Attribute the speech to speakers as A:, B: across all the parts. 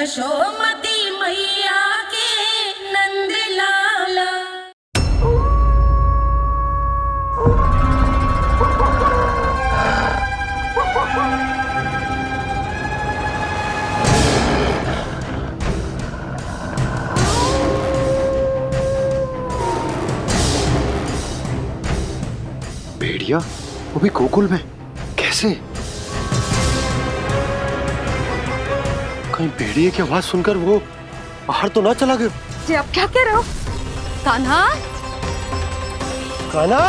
A: यशोमती मैया के नंद लाला।
B: भेड़िया वो भी गोकुल में कैसे? कहीं भेड़िए की आवाज सुनकर वो बाहर तो ना चला गया?
C: जी आप क्या कह रहे हो? कान्हा,
B: कान्हा,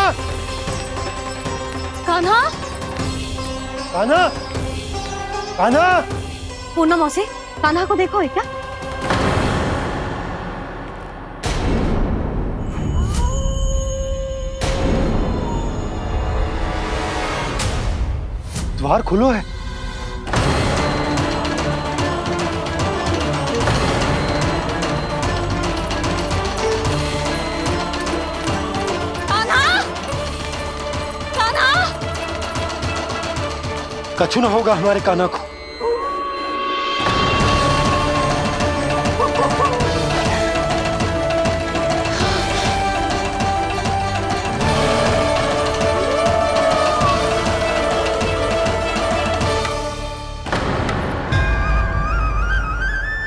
C: कान्हा,
B: कान्हा, कान्हा।
C: पूर्णा मौसी, कान्हा को देखो है क्या?
B: द्वार खुलो है। कछु ना होगा हमारे कान्हा को।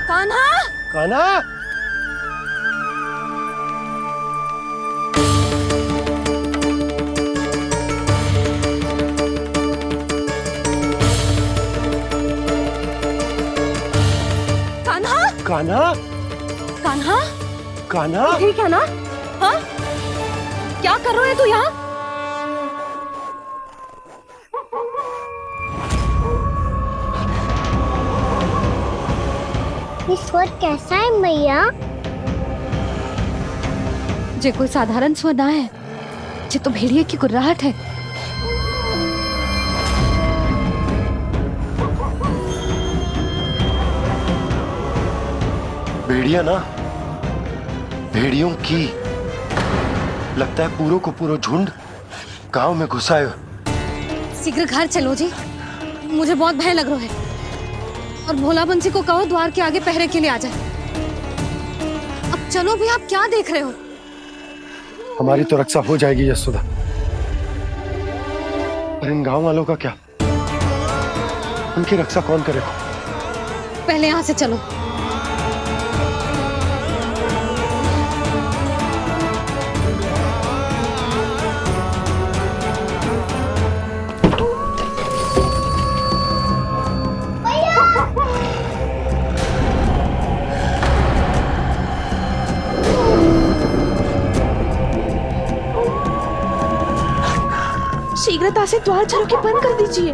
C: कान्हा,
B: कान्हा, कान्हा,
C: कान्हा,
B: कान्हा।
C: ठीक है ना? हाँ? क्या कर रहे हो तू यहाँ?
D: ये स्वर कैसा है मैया?
C: जे कोई साधारण स्वर ना है, जे तो भेड़िए की गुर्राहट है।
B: भेड़िया ना, भेड़ियों की लगता है पूरो को पूरो झुंड गांव में घुसा है।
C: शीघ्र घर चलो जी, मुझे बहुत भय लग रहा है। और भोला बंसी को कहो द्वार के आगे पहरे के लिए आ जाए। अब चलो भी, आप क्या देख रहे हो?
B: हमारी तो रक्षा हो जाएगी यशोदा, पर इन गांव वालों का क्या? उनकी रक्षा कौन करेगा?
C: पहले यहाँ से चलो। शीघ्रता से द्वार चारों के बंद कर दीजिए।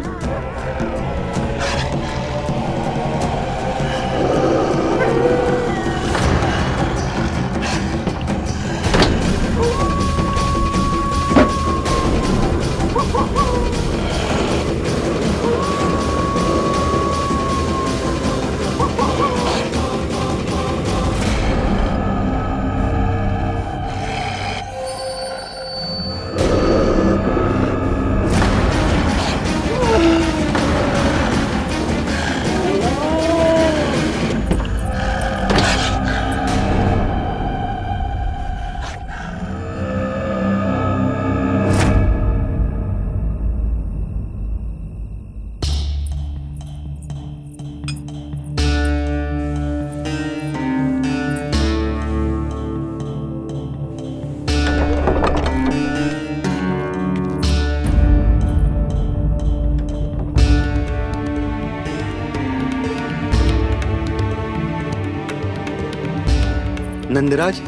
E: नंदराज,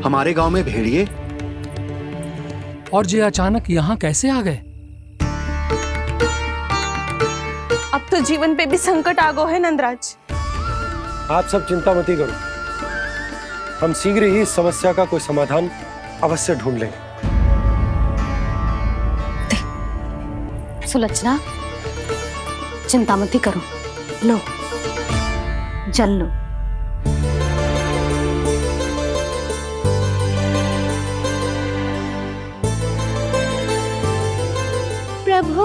E: हमारे गांव में भेड़िए
F: और ये अचानक यहाँ कैसे आ गए?
G: अब तो जीवन पे भी संकट आ गो है नंदराज।
B: आप सब चिंता मत करो, हम शीघ्र ही इस समस्या का कोई समाधान अवश्य ढूंढ लेंगे।
C: सुलक्षणा, चिंता मत करो, लो जल लो।
D: प्रभु,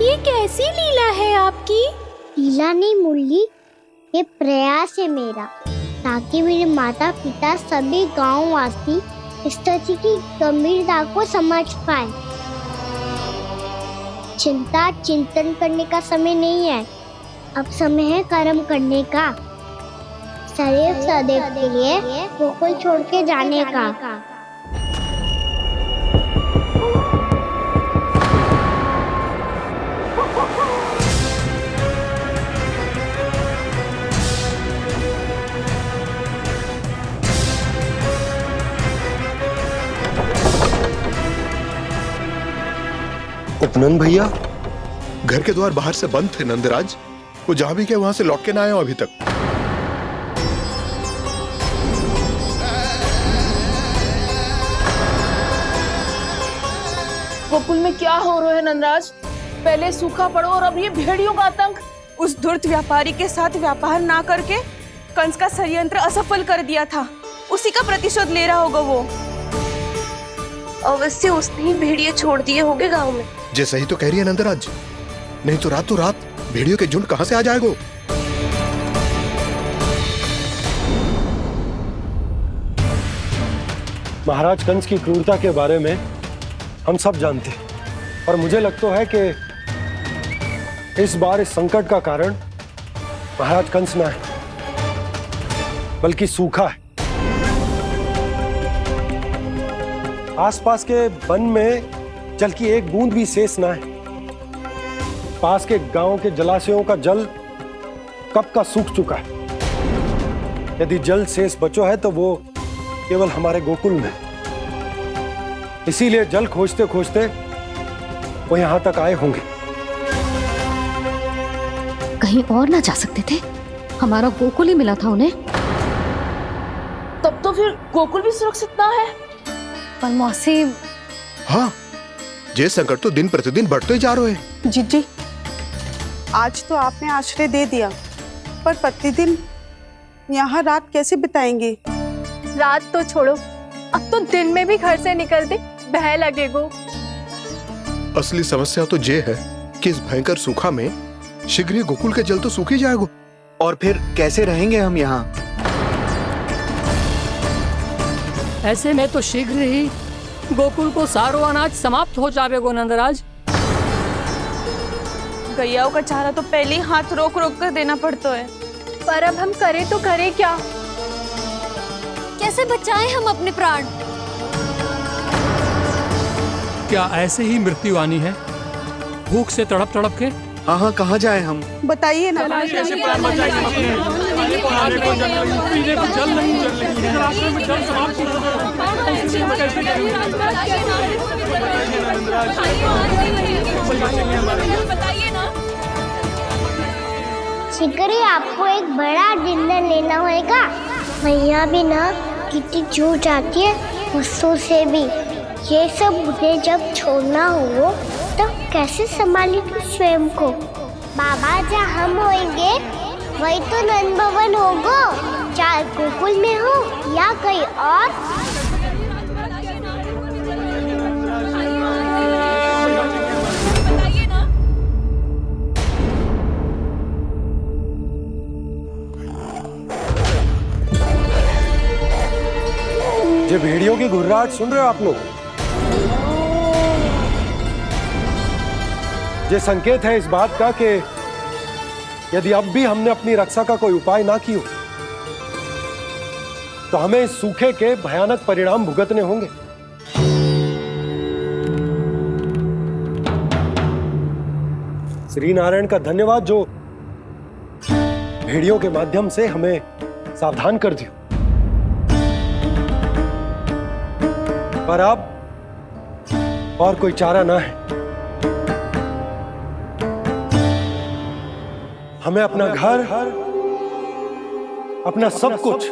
D: ये कैसी लीला है आपकी? लीला नहीं मुरली, ये प्रयास है मेरा, ताकि मेरे माता पिता सभी गांव वासी इस स्थिति की गंभीरता को समझ पाए। चिंता चिंतन करने का समय नहीं है, अब समय है कर्म करने का, सदैव सदैव के लिए गोकुल छोड़ के जाने का।
B: उपनंद भैया,
H: घर के द्वार बाहर से बंद थे नंदराज। वो जहां भी गए वहां से लौट के ना आए हो अभी तक।
G: गोकुल में क्या हो रहा है नंदराज? पहले सूखा पड़ो और अब ये भेड़ियों का आतंक। उस धूर्त व्यापारी के साथ व्यापार ना करके कंस का षड्यंत्र असफल कर दिया था, उसी का प्रतिशोध ले रहा होगा वो। अवश्य उसने ही भेड़िए छोड़ दिए होंगे गांव में।
H: जैसा ही तो कह रही है नंदराज, नहीं तो रात भेड़ियों के झुंड कहां से आ जाएगा?
B: महाराज कंस की क्रूरता के बारे में हम सब जानते हैं, और मुझे लगता है कि इस बार इस संकट का कारण महाराज कंस ना है, बल्कि सूखा है। आसपास के वन में जल की एक बूंद भी शेष ना है। पास के गांव के जलाशयों का जल कब का सूख चुका है। यदि जल शेष बचो है तो वो केवल हमारे गोकुल में। इसीलिए जल खोजते खोजते वो यहां तक आए होंगे।
C: कहीं और ना जा सकते थे? हमारा गोकुल ही मिला था उन्हें।
G: तब तो फिर गोकुल भी सुरक्षित ना है।
C: पर मौसी,
H: हाँ, ये संकट तो दिन प्रतिदिन बढ़ते जा रहे हैं।
I: जीजी, आज तो आपने आश्रय दे दिया, पर प्रतिदिन यहाँ रात कैसे बिताएंगे?
G: रात तो छोड़ो, अब तो दिन में भी घर से निकलते भय लगेगो।
H: असली समस्या तो ये है कि इस भयंकर सूखा में शीघ्र ही गोकुल के जल तो सूख ही जाएगा।
E: और फिर कैसे रहेंगे हम यहाँ?
F: ऐसे में तो शीघ्र ही गोकुल को सारो अनाज समाप्त हो जाएगो नंदराज।
G: गैयाओं का चारा तो पहले ही हाथ रोक रोक कर देना पड़ता है, पर अब हम करें तो करें क्या?
C: कैसे बचाएं हम अपने प्राण?
F: क्या ऐसे ही मृत्यु आनी है, भूख से तड़प तड़प के?
E: हाँ, कहाँ जाए हम?
I: बताइए ना।
D: शीघ्र ही आपको एक बड़ा निर्णय लेना होगा। मैया भी ना कितनी जूझ जाती है गुस्सों से भी। ये सब मुझे जब छोड़ना हो तो कैसे संभाली तू स्वयं को? बाबा जहाँ हम होंगे वही तो नंद भवन होगा, चाहे गोकुल में हो या कहीं और।
B: ये भेड़ियों की घुर्राहट सुन रहे हो आप लोग? ये संकेत है इस बात का कि यदि अब भी हमने अपनी रक्षा का कोई उपाय ना किया तो हमें इस सूखे के भयानक परिणाम भुगतने होंगे। श्री नारायण का धन्यवाद जो भेड़ियों के माध्यम से हमें सावधान कर दिया। पर अब और कोई चारा ना है। हमें अपना घर, अपना सब कुछ,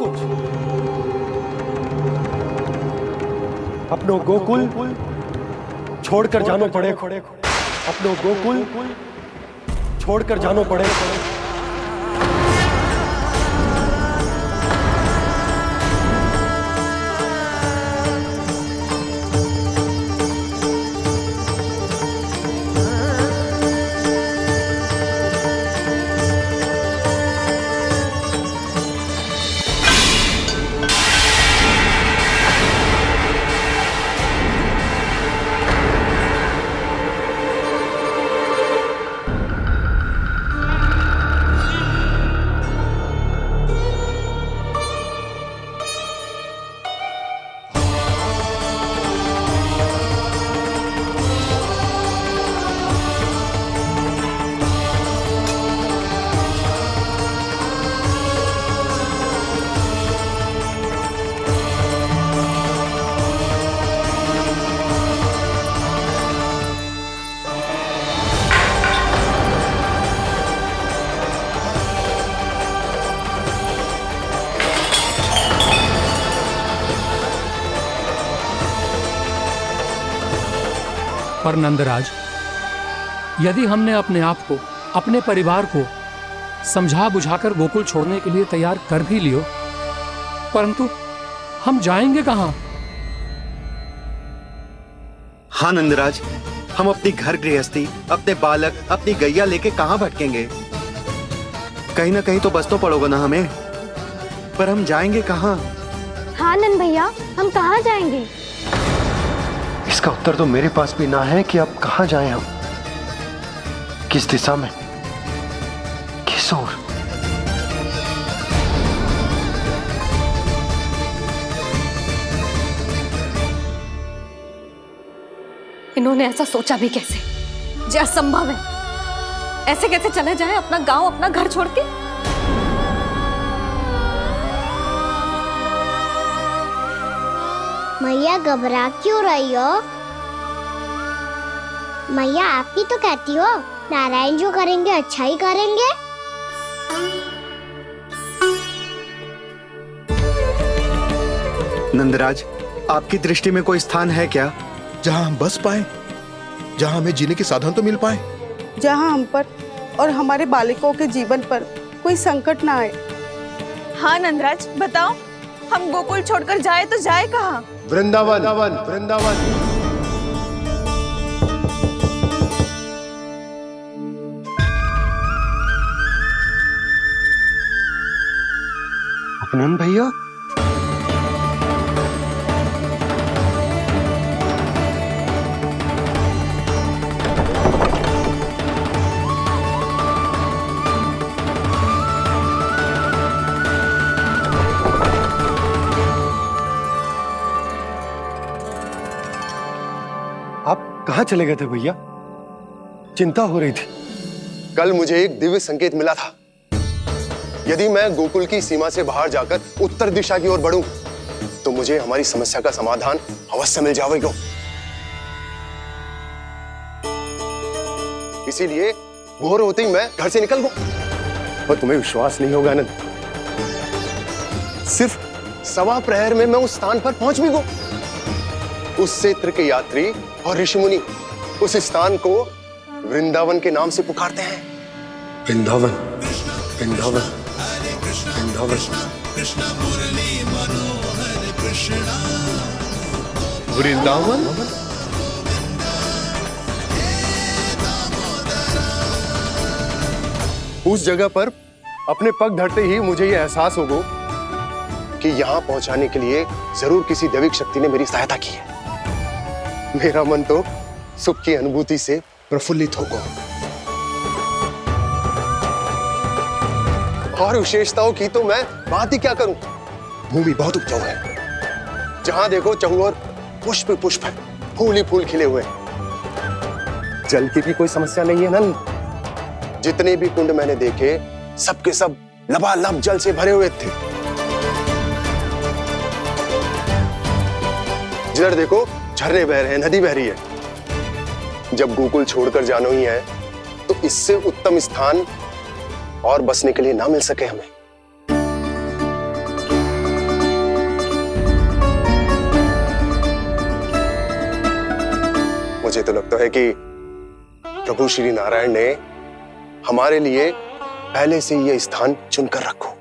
B: अपनो गोकुल छोड़कर जानो पड़े। अपनो गोकुल छोड़कर जानो पड़े।
F: पर नंदराज, यदि हमने अपने आप को, अपने परिवार को समझा बुझाकर गोकुल छोड़ने के लिए तैयार कर भी लियो, परंतु हम जाएंगे कहां?
E: हाँ नंदराज, हम अपनी घर गृहस्थी, अपने बालक, अपनी गैया लेके कहाँ भटकेंगे? कहीं ना कहीं तो बस तो पड़ोगा ना हमें, पर हम जाएंगे कहाँ?
D: हाँ नंद भैया, हम कहाँ जाएंगे?
B: इसका उत्तर तो मेरे पास भी ना है कि अब कहाँ जाएं हम, किस दिशा में, किस ओर।
C: इन्होंने ऐसा सोचा भी कैसे, जो असंभव है। ऐसे कैसे चले जाए अपना गांव, अपना घर छोड़ के?
D: मैया घबरा क्यों रही हो? मैया आप ही तो कहती हो नारायण जो करेंगे अच्छा ही करेंगे।
E: नंदराज, आपकी दृष्टि में कोई स्थान है क्या
H: जहां हम बस पाए, जहां हमें जीने के साधन तो मिल पाए,
I: जहाँ हम पर और हमारे बालकों के जीवन पर कोई संकट ना आए?
G: हाँ नंदराज, बताओ, हम गोकुल छोड़कर जाए तो जाए कहाँ?
B: वृंदावन, वृंदावन। अपनन भैया, आप कहाँ चले गए थे भैया? चिंता हो रही थी।
J: कल मुझे एक दिव्य संकेत मिला था। यदि मैं गोकुल की सीमा से बाहर जाकर उत्तर दिशा की ओर बढ़ूं, तो मुझे हमारी समस्या का समाधान अवश्य मिल जाएगा। इसीलिए भोर होते ही मैं घर से निकल गया। पर तुम्हें विश्वास नहीं होगा आनंद, सिर्फ 1.25 प्रहर में मैं उस स्थान पर पहुंच भी गया। उस क्षेत्र के यात्री और ऋषिमुनि उस स्थान को वृंदावन के नाम से पुकारते हैं।
B: वृंदावन, वृंदावन, वृंदावन।
H: वृंदावन।
J: उस जगह पर अपने पग धरते ही मुझे यह एहसास होगा कि यहां पहुंचाने के लिए जरूर किसी दैविक शक्ति ने मेरी सहायता की है। मेरा मन तो सुख की अनुभूति से प्रफुल्लित होगा। और विशेषताओं की तो मैं बात ही क्या करूं। भूमि बहुत उपजाऊ है, जहां देखो चहुओर पुष्प पुष्प है, फूल ही फूल खिले हुए हैं। जल की भी कोई समस्या नहीं है नंद। जितने भी कुंड मैंने देखे, सबके सब लबालब जल से भरे हुए थे। जिधर देखो झरने बह रहे हैं, नदी बह रही है। जब गोकुल छोड़कर जाना ही है, तो इससे उत्तम स्थान और बसने के लिए ना मिल सके हमें। मुझे तो लगता है कि प्रभु श्री नारायण ने हमारे लिए पहले से यह स्थान चुनकर रखो।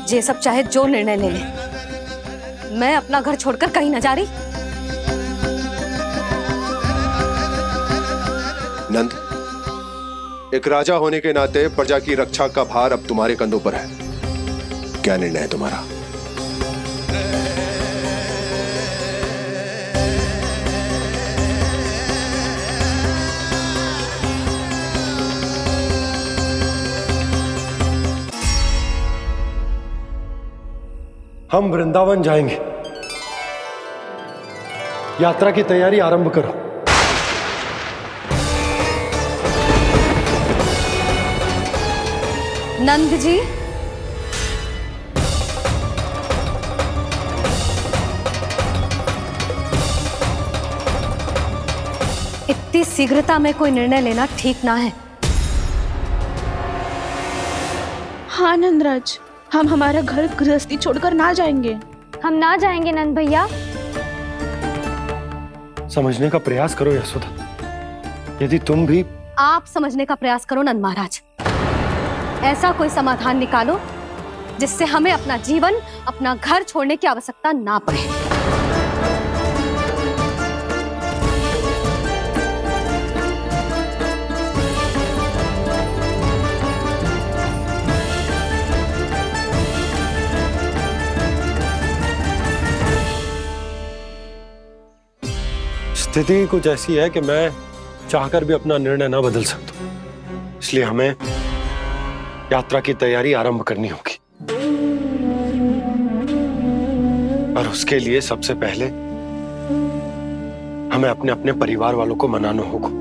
C: ये सब चाहे जो निर्णय ले ले, मैं अपना घर छोड़कर कहीं न जा रही।
J: नंद, एक राजा होने के नाते प्रजा की रक्षा का भार अब तुम्हारे कंधों पर है। क्या निर्णय है तुम्हारा?
B: हम वृंदावन जाएंगे। यात्रा की तैयारी आरंभ करो।
C: नंद जी, इतनी शीघ्रता में कोई निर्णय लेना ठीक ना है।
G: हाँ नंदराज, हम हमारा घर गृहस्थी छोड़कर ना जाएंगे।
C: हम ना जाएंगे नंद भैया।
B: समझने का प्रयास करो यशोदा। यदि तुम भी
C: आप समझने का प्रयास करो नंद महाराज। ऐसा कोई समाधान निकालो जिससे हमें अपना जीवन, अपना घर छोड़ने की आवश्यकता ना पड़े।
B: स्थिति कुछ ऐसी है कि मैं चाहकर भी अपना निर्णय ना बदल सकता, इसलिए हमें यात्रा की तैयारी आरंभ करनी होगी। और उसके लिए सबसे पहले हमें अपने अपने परिवार वालों को मनाना होगा।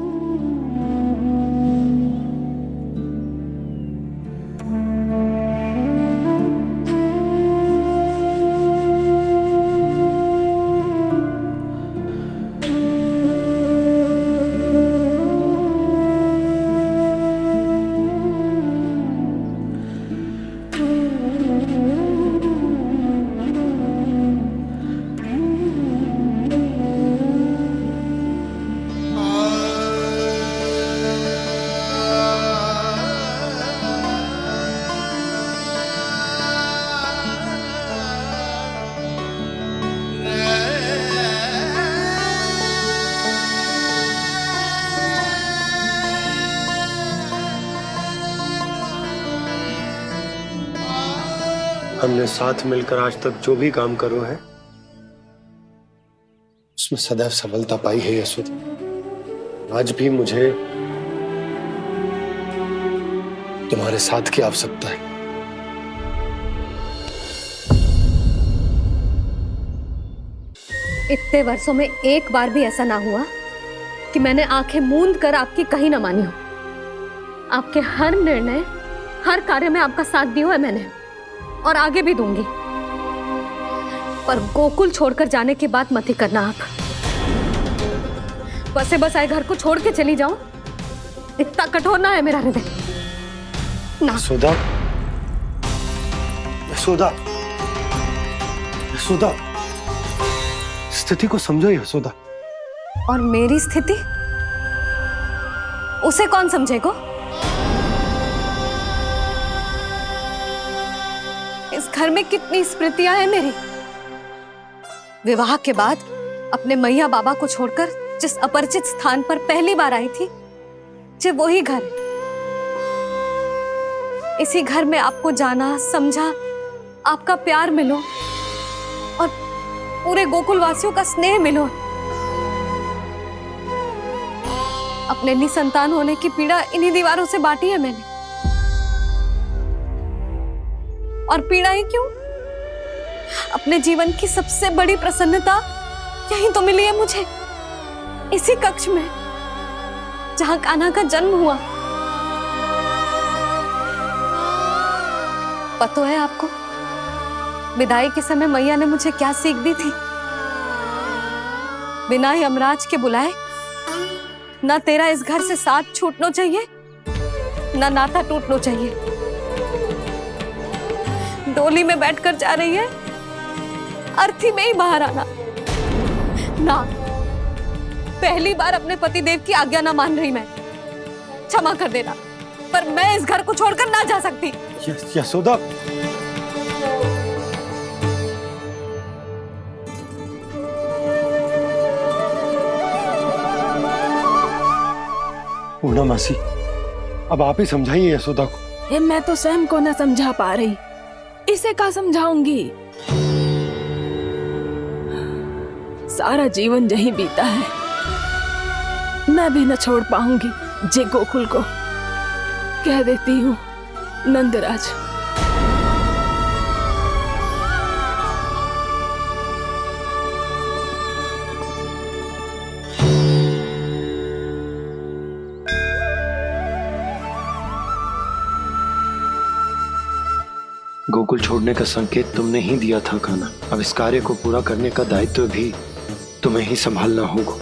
B: हमने साथ मिलकर आज तक जो भी काम करो है उसमें सदैव सफलता पाई है यशोदा। आज भी मुझे तुम्हारे साथ की आवश्यकता है।
C: इतने वर्षों में एक बार भी ऐसा ना हुआ कि मैंने आंखें मूंद कर आपकी कहीं ना मानी हो। आपके हर निर्णय, हर कार्य में आपका साथ दिया है मैंने, और आगे भी दूंगी। पर गोकुल छोड़कर जाने की बात मत ही करना आप। बसे बसाए घर को छोड़ के चली जाऊं, इतना कठोर ना है मेरा हृदय ना।
B: यशोदा, यशोदा, यशोदा, स्थिति को समझो यशोदा।
C: और मेरी स्थिति उसे कौन समझेगा? इस घर में कितनी स्मृतियां हैं मेरी। विवाह के बाद अपने मैया बाबा को छोड़कर जिस अपरिचित स्थान पर पहली बार आई थी, जो वही घर। इसी घर में आपको जाना, समझा, आपका प्यार मिलो और पूरे गोकुल वासियों का स्नेह मिलो। अपने निसंतान होने की पीड़ा इन्हीं दीवारों से बांटी है मैंने। और पीड़ा ही क्यों? अपने जीवन की सबसे बड़ी प्रसन्नता यहीं तो मिली है मुझे, इसी कक्ष में जहां कान्हा का जन्म हुआ। पता है आपको विदाई के समय मैया ने मुझे क्या सीख दी थी? बिना यमराज के बुलाए ना तेरा इस घर से साथ छूटना चाहिए, ना नाता टूटना चाहिए। डोली में बैठकर जा रही है, अर्थी में ही बाहर आना ना। पहली बार अपने पति देव की आज्ञा ना मान रही मैं, क्षमा कर देना, पर मैं इस घर को छोड़कर ना जा सकती।
B: यशोदा, पूर्णा मासी, अब आप ही समझाइए यशोदा को।
G: ये मैं तो स्वयं को न समझा पा रही, इसे क्या समझाऊंगी? सारा जीवन यही बीता है, मैं भी न छोड़ पाऊंगी जे गोकुल को। कह देती हूँ नंदराज।
B: गोकुल छोड़ने का संकेत तुमने ही दिया था कान्हा। अब इस कार्य को पूरा करने का दायित्व भी तुम्हें ही संभालना होगा।